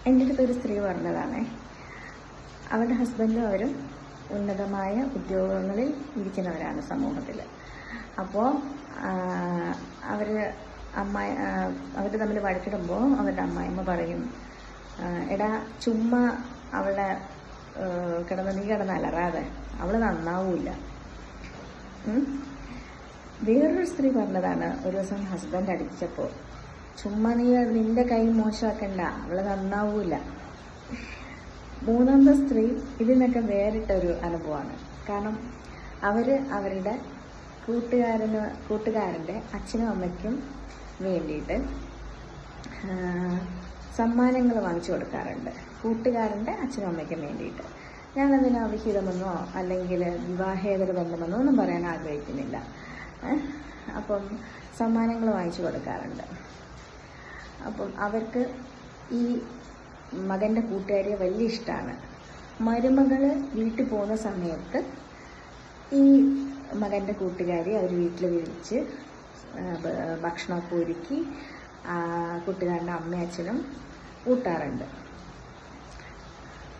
എൻ്റെ അടുത്തൊരു സ്ത്രീ പറഞ്ഞതാണ്, അവരുടെ ഹസ്ബൻഡും അവരും ഉന്നതമായ ഉദ്യോഗങ്ങളിൽ ഇരിക്കുന്നവരാണ് സമൂഹത്തിൽ. അപ്പോൾ അവർ തമ്മിൽ വഴക്കിടുമ്പോൾ അവരുടെ അമ്മായിമ്മ പറയും, എടാ ചുമ്മാ അവളെ നീ കിടന്ന് അലറാതെ, അവൾ നന്നാവൂല. വേറൊരു സ്ത്രീ പറഞ്ഞതാണ്, ഒരു ദിവസം ഹസ്ബൻഡ് അടിച്ചപ്പോൾ, ചുമ്മാ നിന്റെ കൈ മോശമാക്കണ്ട, അവള് നന്നാവൂല. മൂന്നാമത്തെ സ്ത്രീ ഇതിനൊക്കെ വേറിട്ടൊരു അനുഭവമാണ്. കാരണം അവരുടെ കൂട്ടുകാരൻ്റെ അച്ഛനും അമ്മയ്ക്കും വേണ്ടിയിട്ട് സമ്മാനങ്ങൾ വാങ്ങിച്ചു കൊടുക്കാറുണ്ട്. കൂട്ടുകാരൻ്റെ അച്ഛനും അമ്മയ്ക്കും വേണ്ടിയിട്ട്. ഞാനതിന് അവിഹിതമെന്നോ അല്ലെങ്കിൽ വിവാഹേതര ബന്ധമെന്നോ ഒന്നും പറയാൻ ആഗ്രഹിക്കുന്നില്ല. അപ്പം സമ്മാനങ്ങൾ വാങ്ങിച്ചു കൊടുക്കാറുണ്ട്. അപ്പം അവർക്ക് ഈ മകൻ്റെ കൂട്ടുകാരിയെ വലിയ ഇഷ്ടമാണ്. മരുമകൾ വീട്ടിൽ പോകുന്ന സമയത്ത് ഈ മകൻ്റെ കൂട്ടുകാരി അവർ വീട്ടിൽ വിളിച്ച് ഭക്ഷണമൊക്കെ ഒരുക്കി കൂട്ടുകാരൻ്റെ അമ്മയും അച്ഛനും കൂട്ടാറുണ്ട്.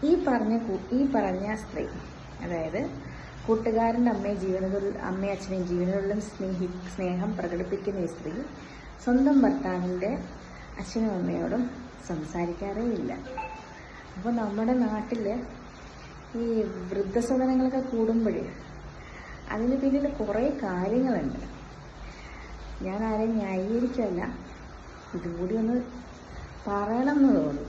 ഈ പറഞ്ഞ സ്ത്രീ, അതായത് കൂട്ടുകാരൻ്റെ അമ്മയും അച്ഛനെയും ജീവനോടും സ്നേഹം പ്രകടിപ്പിക്കുന്ന ഈ സ്ത്രീ സ്വന്തം ഭർത്താവിൻ്റെ അച്ഛനും അമ്മയോടും സംസാരിക്കാറേ ഇല്ല. അപ്പോൾ നമ്മുടെ നാട്ടിൽ ഈ വൃദ്ധസദനങ്ങളൊക്കെ കൂടുമ്പോഴേ അതിന് പിന്നിൽ കുറേ കാര്യങ്ങളുണ്ട്. ഞാൻ ആരെയും ന്യായീകരിക്കല്ല, ഇതും കൂടി ഒന്ന് പറയണം എന്ന് തോന്നി.